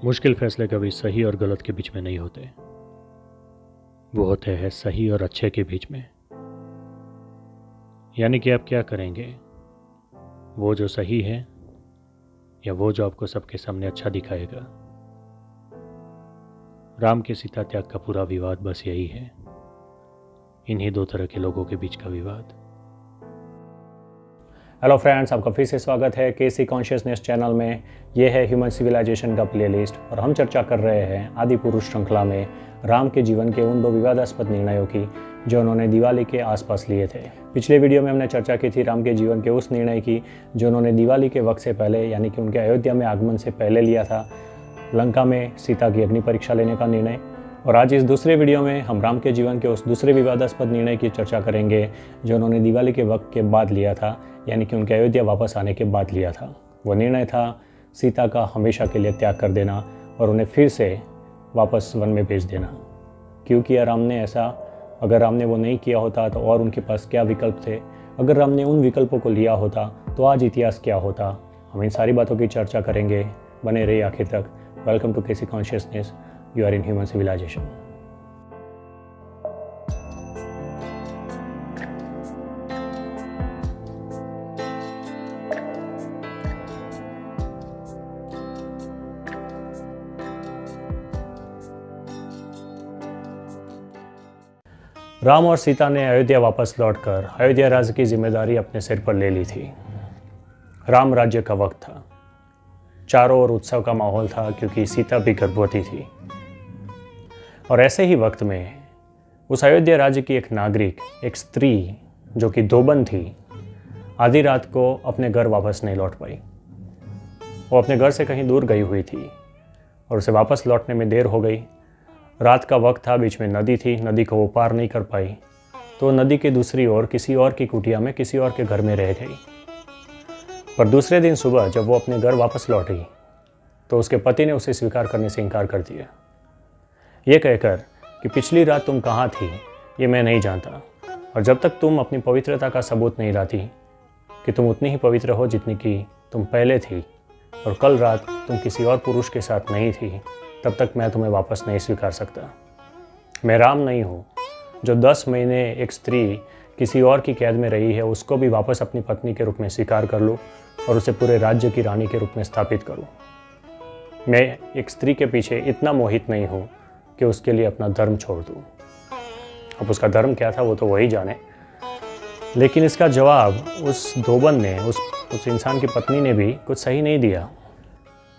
मुश्किल फैसले कभी सही और गलत के बीच में नहीं होते। वो होते हैं सही और अच्छे के बीच में। यानी कि आप क्या करेंगे, वो जो सही है या वो जो आपको सबके सामने अच्छा दिखाएगा। राम के सीता त्याग का पूरा विवाद बस यही है, इन्हीं दो तरह के लोगों के बीच का विवाद। हेलो फ्रेंड्स, आपका फिर से स्वागत है केसी कॉन्शियसनेस चैनल में। ये है ह्यूमन सिविलाइजेशन का प्लेलिस्ट और हम चर्चा कर रहे हैं आदि पुरुष श्रृंखला में राम के जीवन के उन दो विवादास्पद निर्णयों की जो उन्होंने दिवाली के आसपास लिए थे। पिछले वीडियो में हमने चर्चा की थी राम के जीवन के उस निर्णय की जो उन्होंने दिवाली के वक्त से पहले, यानी कि उनके अयोध्या में आगमन से पहले लिया था, लंका में सीता की अग्नि परीक्षा लेने का निर्णय। और आज इस दूसरे वीडियो में हम राम के जीवन के उस दूसरे विवादास्पद निर्णय की चर्चा करेंगे जो उन्होंने दिवाली के वक्त के बाद लिया था, यानी कि उनके अयोध्या वापस आने के बाद लिया था। वो निर्णय था सीता का हमेशा के लिए त्याग कर देना और उन्हें फिर से वापस वन में भेज देना। क्यों किया राम ने ऐसा? अगर राम ने वो नहीं किया होता तो और उनके पास क्या विकल्प थे? अगर राम ने उन विकल्पों को लिया होता तो आज इतिहास क्या होता? हम इन सारी बातों की चर्चा करेंगे। बने रहिए आखिर तक। Welcome to KC consciousness, you are in human civilization. Ram और सीता ने अयोध्या वापस लौटकर अयोध्या राज्य की जिम्मेदारी अपने सिर पर ले ली थी। राम राज्य का वक्त था, चारों ओर उत्सव का माहौल था क्योंकि सीता भी गर्भवती थी। और ऐसे ही वक्त में उस अयोध्या राज्य की एक नागरिक, एक स्त्री जो कि दोबन थी, आधी रात को अपने घर वापस नहीं लौट पाई। वो अपने घर से कहीं दूर गई हुई थी और उसे वापस लौटने में देर हो गई। रात का वक्त था, बीच में नदी थी, नदी को वो पार नहीं कर पाई तो नदी के दूसरी ओर किसी और की कुटिया में किसी और के घर में रह गई। पर दूसरे दिन सुबह जब वो अपने घर वापस लौटी तो उसके पति ने उसे स्वीकार करने से इनकार कर दिया, ये कहकर कि पिछली रात तुम कहाँ थी ये मैं नहीं जानता, और जब तक तुम अपनी पवित्रता का सबूत नहीं लाती कि तुम उतनी ही पवित्र हो जितनी कि तुम पहले थी और कल रात तुम किसी और पुरुष के साथ नहीं थी, तब तक मैं तुम्हें वापस नहीं स्वीकार सकता। मैं राम नहीं हूँ जो 10 महीने एक स्त्री किसी और की कैद में रही है उसको भी वापस अपनी पत्नी के रूप में स्वीकार कर लूँ और उसे पूरे राज्य की रानी के रूप में स्थापित करूँ। मैं एक स्त्री के पीछे इतना मोहित नहीं हूँ कि उसके लिए अपना धर्म छोड़ दूँ। अब उसका धर्म क्या था वो तो वही जाने, लेकिन इसका जवाब उस दोबन ने, उस इंसान की पत्नी ने भी कुछ सही नहीं दिया।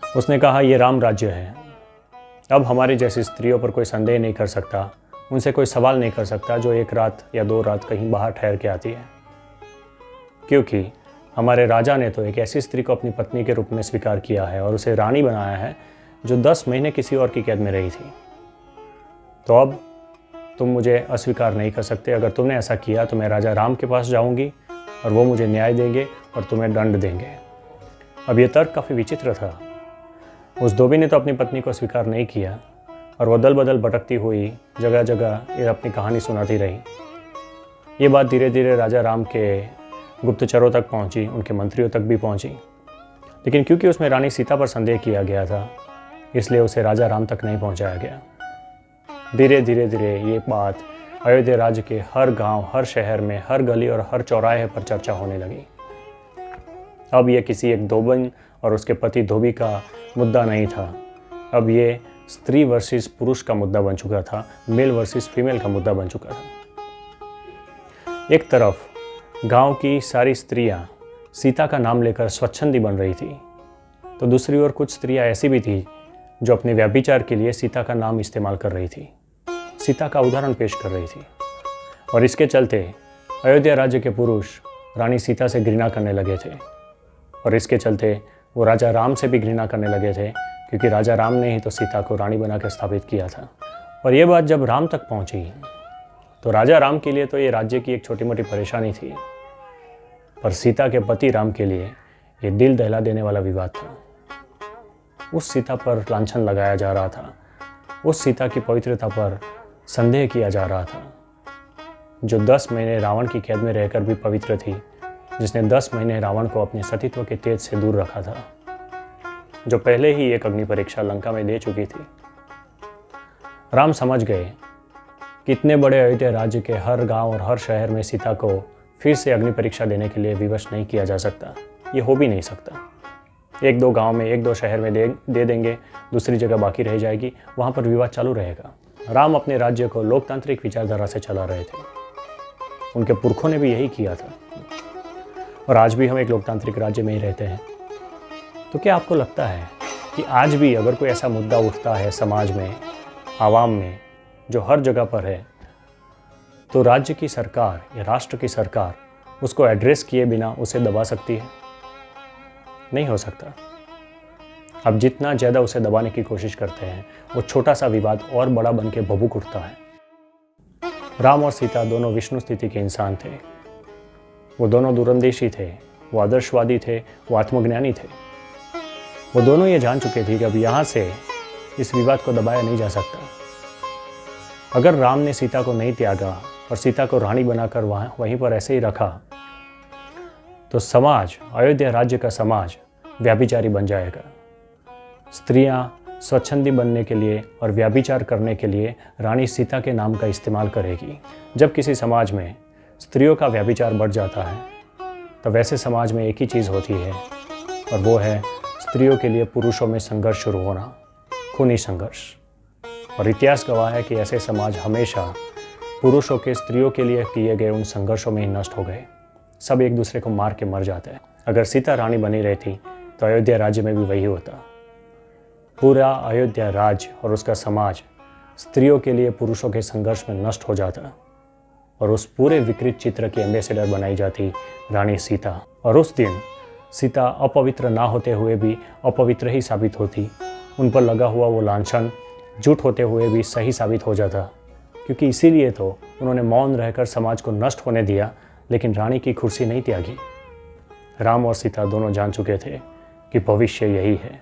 उसने कहा ये राम राज्य है, अब हमारी जैसी स्त्रियों पर कोई संदेह नहीं कर सकता, उनसे कोई सवाल नहीं कर सकता जो एक रात या 2 रात कहीं बाहर ठहर के आती है, क्योंकि हमारे राजा ने तो एक ऐसी स्त्री को अपनी पत्नी के रूप में स्वीकार किया है और उसे रानी बनाया है जो 10 महीने किसी और की कैद में रही थी। तो अब तुम मुझे अस्वीकार नहीं कर सकते। अगर तुमने ऐसा किया तो मैं राजा राम के पास जाऊंगी और वो मुझे न्याय देंगे और तुम्हें दंड देंगे। अब ये तर्क काफ़ी विचित्र था। उस धोबी ने तो अपनी पत्नी को स्वीकार नहीं किया और वो दल बदल भटकती हुई जगह जगह ये अपनी कहानी सुनाती रही। ये बात धीरे धीरे राजा राम के गुप्तचरों तक पहुंची, उनके मंत्रियों तक भी पहुंची, लेकिन क्योंकि उसमें रानी सीता पर संदेह किया गया था इसलिए उसे राजा राम तक नहीं पहुंचाया गया। धीरे धीरे धीरे ये बात अयोध्या राज्य के हर गांव, हर शहर में, हर गली और हर चौराहे पर चर्चा होने लगी। अब ये किसी एक दोबन और उसके पति धोबी का मुद्दा नहीं था, अब ये स्त्री वर्सेस पुरुष का मुद्दा बन चुका था, मेल वर्सेस फीमेल का मुद्दा बन चुका था। एक तरफ गांव की सारी स्त्रियां सीता का नाम लेकर स्वच्छंदी बन रही थी, तो दूसरी ओर कुछ स्त्रियां ऐसी भी थी जो अपने व्यभिचार के लिए सीता का नाम इस्तेमाल कर रही थी, सीता का उदाहरण पेश कर रही थी। और इसके चलते अयोध्या राज्य के पुरुष रानी सीता से घृणा करने लगे थे और इसके चलते वो राजा राम से भी घृणा करने लगे थे, क्योंकि राजा राम ने ही तो सीता को रानी बनाकर स्थापित किया था। और ये बात जब राम तक पहुंची तो राजा राम के लिए तो ये राज्य की एक छोटी मोटी परेशानी थी, पर सीता के पति राम के लिए ये दिल दहला देने वाला विवाद था। उस सीता पर लांछन लगाया जा रहा था, उस सीता की पवित्रता पर संदेह किया जा रहा था, जो 10 महीने रावण की कैद में रहकर भी पवित्र थी, जिसने 10 महीने रावण को अपने सतीत्व के तेज से दूर रखा था। जो पहले ही एक अग्नि परीक्षा लंका में दे चुकी थी। राम समझ गए कि इतने बड़े अयोध्या राज्य के हर गांव और हर शहर में सीता को फिर से अग्नि परीक्षा देने के लिए विवश नहीं किया जा सकता। ये हो भी नहीं सकता। एक दो गांव में, एक दो शहर में दे देंगे, दूसरी जगह बाकी रह जाएगी, वहाँ पर विवाद चालू रहेगा। राम अपने राज्य को लोकतांत्रिक विचारधारा से चला रहे थे। उनके पुरखों ने भी यही किया था और आज भी हम एक लोकतांत्रिक राज्य में ही रहते हैं। तो क्या आपको लगता है कि आज भी अगर कोई ऐसा मुद्दा उठता है समाज में, आवाम में, जो हर जगह पर है, तो राज्य की सरकार या राष्ट्र की सरकार उसको एड्रेस किए बिना उसे दबा सकती है? नहीं हो सकता। अब जितना ज़्यादा उसे दबाने की कोशिश करते हैं, वो छोटा सा विवाद और बड़ा बन के भभूक उठता है। राम और सीता दोनों विष्णु स्थिति के इंसान थे। वो दोनों दूरंदेशी थे, वो आदर्शवादी थे, वो आत्मज्ञानी थे। वो दोनों ये जान चुके थे कि अब यहाँ से इस विवाद को दबाया नहीं जा सकता। अगर राम ने सीता को नहीं त्यागा और सीता को रानी बनाकर वहीं पर ऐसे ही रखा, तो समाज, अयोध्या राज्य का समाज व्याभिचारी बन जाएगा। स्त्रियां स्वच्छंदी बनने के लिए और व्याभिचार करने के लिए रानी सीता के नाम का इस्तेमाल करेगी। जब किसी समाज में स्त्रियों का व्याभिचार बढ़ जाता है, तो वैसे समाज में एक ही चीज़ होती है, और वो है स्त्रियों के लिए पुरुषों में संघर्ष शुरू होना, खूनी संघर्ष। और इतिहास गवाह है कि ऐसे समाज हमेशा पुरुषों के स्त्रियों के लिए किए गए उन संघर्षों में ही नष्ट हो गए। सब एक दूसरे को मार के मर जाते हैं। अगर सीता रानी बनी रहती तो अयोध्या राज्य में भी वही होता। पूरा अयोध्या राज्य और उसका समाज स्त्रियों के लिए पुरुषों के संघर्ष में नष्ट हो जाता और उस पूरे विकृत चित्र की एम्बेसडर बनाई जाती रानी सीता। और उस दिन सीता अपवित्र ना होते हुए भी अपवित्र ही साबित होती। उन पर लगा हुआ वो लांछन झूठ होते हुए भी सही साबित हो जाता, क्योंकि इसीलिए तो उन्होंने मौन रहकर समाज को नष्ट होने दिया, लेकिन रानी की कुर्सी नहीं त्यागी। राम और सीता दोनों जान चुके थे कि भविष्य यही है।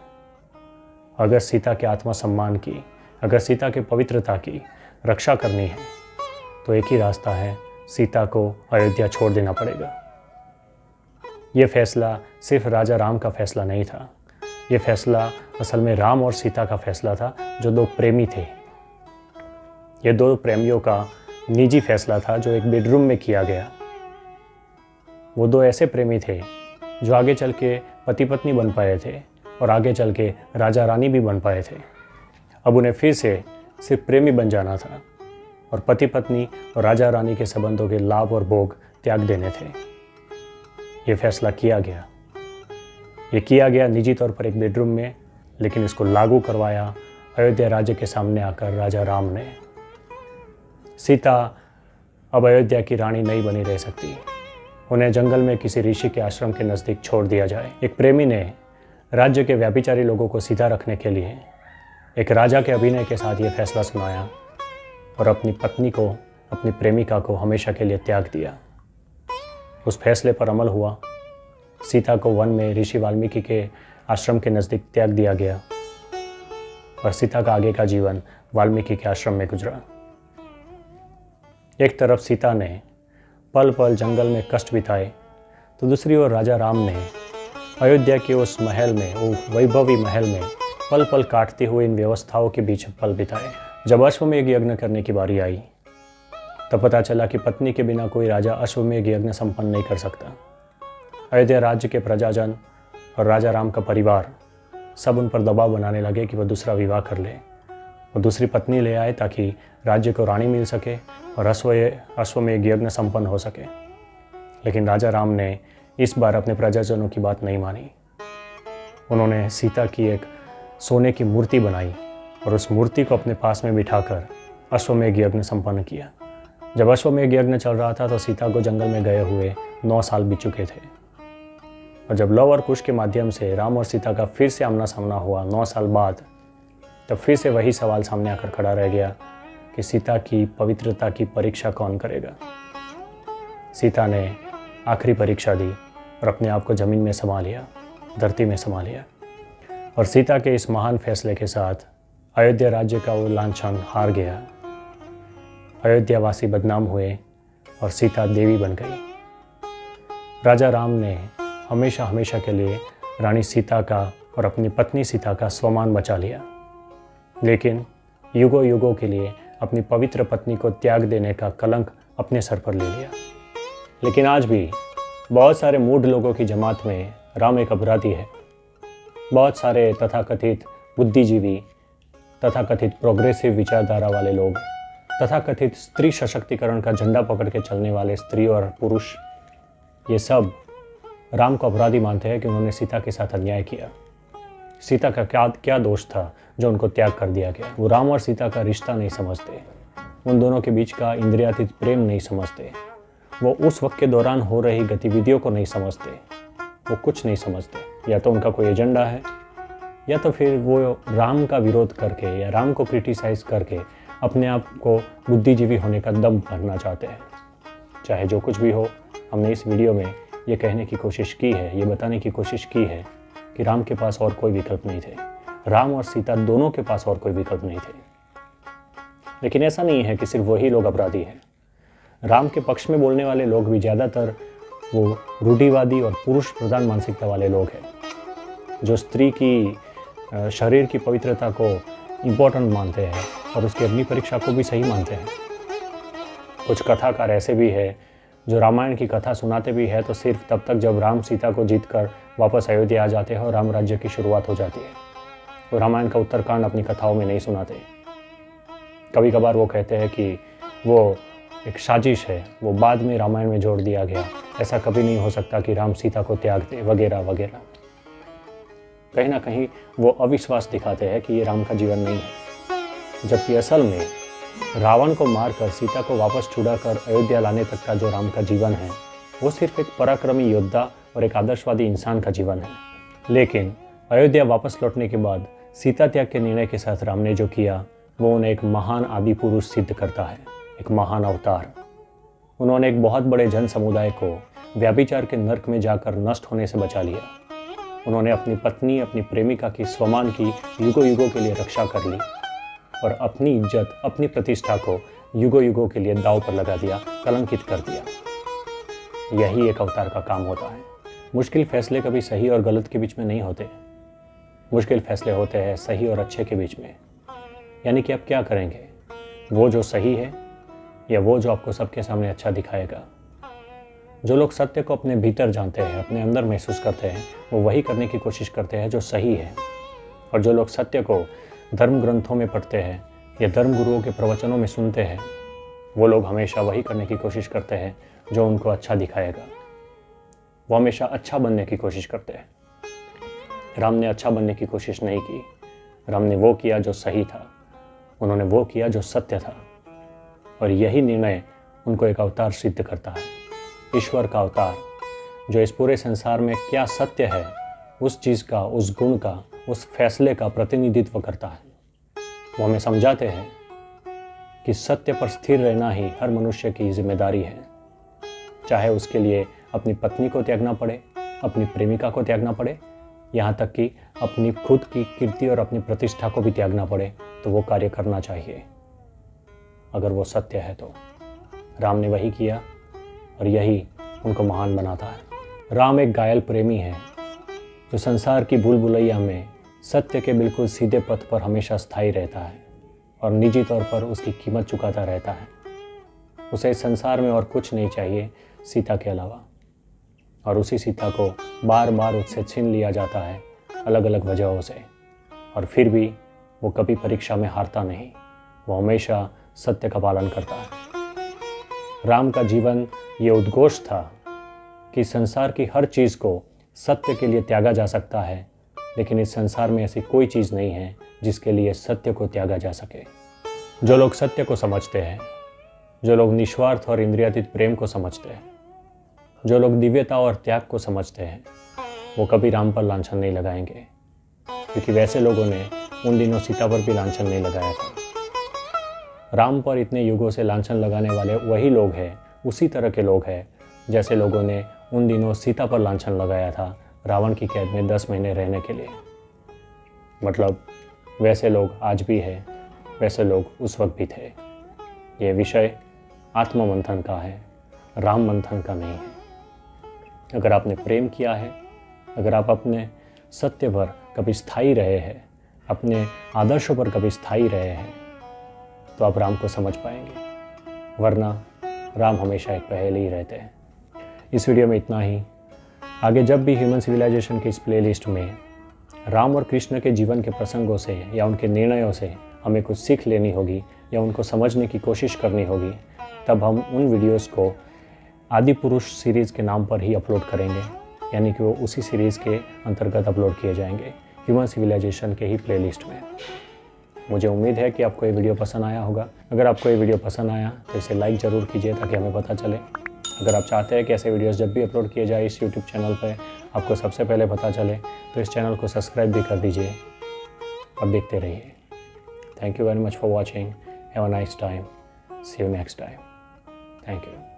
अगर सीता के आत्मसम्मान की, अगर सीता के पवित्रता की रक्षा करनी है, तो एक ही रास्ता है, सीता को अयोध्या छोड़ देना पड़ेगा। ये फैसला सिर्फ राजा राम का फैसला नहीं था। ये फैसला असल में राम और सीता का फैसला था, जो दो प्रेमी थे। ये दो प्रेमियों का निजी फैसला था, जो एक बेडरूम में किया गया। वो दो ऐसे प्रेमी थे जो आगे चल के पति पत्नी बन पाए थे और आगे चल के राजा रानी भी बन पाए थे। अब उन्हें फिर से सिर्फ प्रेमी बन जाना था और पति पत्नी और राजा रानी के संबंधों के लाभ और भोग त्याग देने थे। ये फैसला किया गया। ये किया गया निजी तौर पर एक बेडरूम में, लेकिन इसको लागू करवाया अयोध्या राज्य के सामने आकर राजा राम ने। सीता अब अयोध्या की रानी नहीं बनी रह सकती। उन्हें जंगल में किसी ऋषि के आश्रम के नज़दीक छोड़ दिया जाए। एक प्रेमी ने राज्य के व्याभिचारी लोगों को सीधा रखने के लिए एक राजा के अभिनय के साथ ये फैसला सुनाया और अपनी पत्नी को, अपनी प्रेमिका को हमेशा के लिए त्याग दिया। उस फैसले पर अमल हुआ। सीता को वन में ऋषि वाल्मीकि के आश्रम के नज़दीक त्याग दिया गया और सीता का आगे का जीवन वाल्मीकि के आश्रम में गुजरा। एक तरफ सीता ने पल पल जंगल में कष्ट बिताए, तो दूसरी ओर राजा राम ने अयोध्या के उस महल में, वो वैभवी महल में पल पल काटती हुई इन व्यवस्थाओं के बीच पल बिताए। जब अश्वमेध यज्ञ करने की बारी आई, तब पता चला कि पत्नी के बिना कोई राजा अश्वमेध यज्ञ संपन्न नहीं कर सकता। अयोध्या राज्य के प्रजाजन और राजा राम का परिवार सब उन पर दबाव बनाने लगे कि वह दूसरा विवाह कर ले, वो दूसरी पत्नी ले आए ताकि राज्य को रानी मिल सके और अश्वमेध यज्ञ संपन्न हो सके। लेकिन राजा राम ने इस बार अपने प्रजाजनों की बात नहीं मानी। उन्होंने सीता की एक सोने की मूर्ति बनाई और उस मूर्ति को अपने पास में बिठाकर अश्वमेध यज्ञ संपन्न किया। जब अश्वमेध यज्ञ चल रहा था तो सीता को जंगल में गए हुए 9 साल बीत चुके थे। और जब लव और कुश के माध्यम से राम और सीता का फिर से आमना सामना हुआ 9 साल बाद, तब फिर से वही सवाल सामने आकर खड़ा रह गया कि सीता की पवित्रता की परीक्षा कौन करेगा। सीता ने आखिरी परीक्षा दी और अपने आप को ज़मीन में समा लिया, धरती में समा लिया। और सीता के इस महान फैसले के साथ अयोध्या राज्य का वो लांछन हार गया। अयोध्यावासी बदनाम हुए और सीता देवी बन गई। राजा राम ने हमेशा हमेशा के लिए रानी सीता का और अपनी पत्नी सीता का स्वमान बचा लिया, लेकिन युगों युगों के लिए अपनी पवित्र पत्नी को त्याग देने का कलंक अपने सर पर ले लिया। लेकिन आज भी बहुत सारे मूढ़ लोगों की जमात में राम एक अपराधी है। बहुत सारे तथाकथित बुद्धिजीवी, तथाकथित प्रोग्रेसिव विचारधारा वाले लोग, तथाकथित स्त्री सशक्तिकरण का झंडा पकड़ के चलने वाले स्त्री और पुरुष, ये सब राम को अपराधी मानते हैं कि उन्होंने सीता के साथ अन्याय किया। सीता का क्या दोष था जो उनको त्याग कर दिया गया। वो राम और सीता का रिश्ता नहीं समझते, उन दोनों के बीच का इंद्रियातीत प्रेम नहीं समझते, वो उस वक्त के दौरान हो रही गतिविधियों को नहीं समझते, वो कुछ नहीं समझते। या तो उनका कोई एजेंडा है, या तो फिर वो राम का विरोध करके या राम को क्रिटिसाइज करके अपने आप को बुद्धिजीवी होने का दम भरना चाहते हैं। चाहे जो कुछ भी हो, हमने इस वीडियो में ये कहने की कोशिश की है, ये बताने की कोशिश की है कि राम के पास और कोई विकल्प नहीं थे। राम और सीता दोनों के पास और कोई विकल्प नहीं थे। लेकिन ऐसा नहीं है कि सिर्फ वही लोग अपराधी हैं। राम के पक्ष में बोलने वाले लोग भी ज़्यादातर वो रूढ़िवादी और पुरुष प्रधान मानसिकता वाले लोग हैं, जो स्त्री की शरीर की पवित्रता को इम्पोर्टेंट मानते हैं और उसकी अग्नि परीक्षा को भी सही मानते हैं। कुछ कथाकार ऐसे भी हैं जो रामायण की कथा सुनाते भी है तो सिर्फ तब तक जब राम सीता को जीतकर वापस अयोध्या आ जाते हैं और राम राज्य की शुरुआत हो जाती है। वो रामायण का उत्तरकांड अपनी कथाओं में नहीं सुनाते। कभी कभार वो कहते हैं कि वो एक साजिश है, वो बाद में रामायण में जोड़ दिया गया, ऐसा कभी नहीं हो सकता कि राम सीता को त्याग दे, वगैरह वगैरह। कहीं ना कहीं वो अविश्वास दिखाते हैं कि ये राम का जीवन नहीं है, जबकि असल में रावण को मारकर सीता को वापस छुड़ाकर अयोध्या लाने तक का जो राम का जीवन है, वो सिर्फ एक पराक्रमी योद्धा और एक आदर्शवादी इंसान का जीवन है। लेकिन अयोध्या वापस लौटने के बाद सीता त्याग के निर्णय के साथ राम ने जो किया, वो उन्हें एक महान आदि पुरुष सिद्ध करता है, एक महान अवतार। उन्होंने एक बहुत बड़े जन समुदाय को व्यभिचार के नर्क में जाकर नष्ट होने से बचा लिया। उन्होंने अपनी पत्नी, अपनी प्रेमिका की स्वमान की युगों युगों के लिए रक्षा कर ली और अपनी इज्जत, अपनी प्रतिष्ठा को युगों युगों के लिए दांव पर लगा दिया, कलंकित कर दिया। यही एक अवतार का काम होता है। मुश्किल फैसले कभी सही और गलत के बीच में नहीं होते। मुश्किल फैसले होते हैं सही और अच्छे के बीच में। यानी कि आप क्या करेंगे, वो जो सही है या वो जो आपको सबके सामने अच्छा दिखाएगा। जो लोग सत्य को अपने भीतर जानते हैं, अपने अंदर महसूस करते हैं, वो वही करने की कोशिश करते हैं जो सही है। और जो लोग सत्य को धर्म ग्रंथों में पढ़ते हैं या धर्म गुरुओं के प्रवचनों में सुनते हैं, वो लोग हमेशा वही करने की कोशिश करते हैं जो उनको अच्छा दिखाएगा। वो हमेशा अच्छा बनने की कोशिश करते हैं। राम ने अच्छा बनने की कोशिश नहीं की। राम ने वो किया जो सही था, उन्होंने वो किया जो सत्य था। और यही निर्णय उनको एक अवतार सिद्ध करता है, ईश्वर का अवतार, जो इस पूरे संसार में क्या सत्य है उस चीज़ का, उस गुण का, उस फैसले का प्रतिनिधित्व करता है। वो हमें समझाते हैं कि सत्य पर स्थिर रहना ही हर मनुष्य की जिम्मेदारी है, चाहे उसके लिए अपनी पत्नी को त्यागना पड़े, अपनी प्रेमिका को त्यागना पड़े, यहाँ तक कि अपनी खुद की कीर्ति और अपनी प्रतिष्ठा को भी त्यागना पड़े, तो वो कार्य करना चाहिए अगर वो सत्य है तो। राम ने वही किया और यही उनको महान बनाता है। राम एक घायल प्रेमी है जो संसार की भूल भुलैया में सत्य के बिल्कुल सीधे पथ पर हमेशा स्थायी रहता है और निजी तौर पर उसकी कीमत चुकाता रहता है। उसे इस संसार में और कुछ नहीं चाहिए सीता के अलावा, और उसी सीता को बार बार उससे छीन लिया जाता है अलग अलग वजहों से, और फिर भी वो कभी परीक्षा में हारता नहीं। वो हमेशा सत्य का पालन करता है। राम का जीवन ये उद्घोष था कि संसार की हर चीज़ को सत्य के लिए त्यागा जा सकता है, लेकिन इस संसार में ऐसी कोई चीज़ नहीं है जिसके लिए सत्य को त्यागा जा सके। जो लोग सत्य को समझते हैं, जो लोग निस्वार्थ और इंद्रियातीत प्रेम को समझते हैं, जो लोग दिव्यता और त्याग को समझते हैं, वो कभी राम पर लांछन नहीं लगाएंगे, क्योंकि वैसे लोगों ने उन दिनों सीता पर भी लांछन नहीं लगाया था। राम पर इतने युगों से लांछन लगाने वाले वही लोग हैं, उसी तरह के लोग हैं जैसे लोगों ने उन दिनों सीता पर लांछन लगाया था रावण की कैद में 10 महीने रहने के लिए। मतलब वैसे लोग आज भी हैं, वैसे लोग उस वक्त भी थे। ये विषय आत्ममंथन का है, राम मंथन का नहीं है। अगर आपने प्रेम किया है, अगर आप अपने सत्य पर कभी स्थायी रहे हैं, अपने आदर्शों पर कभी स्थायी रहे हैं, तो आप राम को समझ पाएंगे, वरना राम हमेशा एक पहेली ही रहते हैं। इस वीडियो में इतना ही। आगे जब भी ह्यूमन सिविलाइजेशन की इस प्लेलिस्ट में राम और कृष्ण के जीवन के प्रसंगों से या उनके निर्णयों से हमें कुछ सीख लेनी होगी या उनको समझने की कोशिश करनी होगी, तब हम उन वीडियोस को आदि पुरुष सीरीज़ के नाम पर ही अपलोड करेंगे, यानी कि वो उसी सीरीज़ के अंतर्गत अपलोड किए जाएंगे ह्यूमन सिविलाइजेशन के ही प्लेलिस्ट में। मुझे उम्मीद है कि आपको ये वीडियो पसंद आया होगा। अगर आपको ये वीडियो पसंद आया तो इसे लाइक ज़रूर कीजिए ताकि हमें पता चले। अगर आप चाहते हैं कि ऐसे वीडियोस जब भी अपलोड किए जाए इस यूट्यूब चैनल पर आपको सबसे पहले पता चले, तो इस चैनल को सब्सक्राइब भी कर दीजिए और देखते रहिए। Thank you very much for watching. Have a nice time. See you next time. Thank you.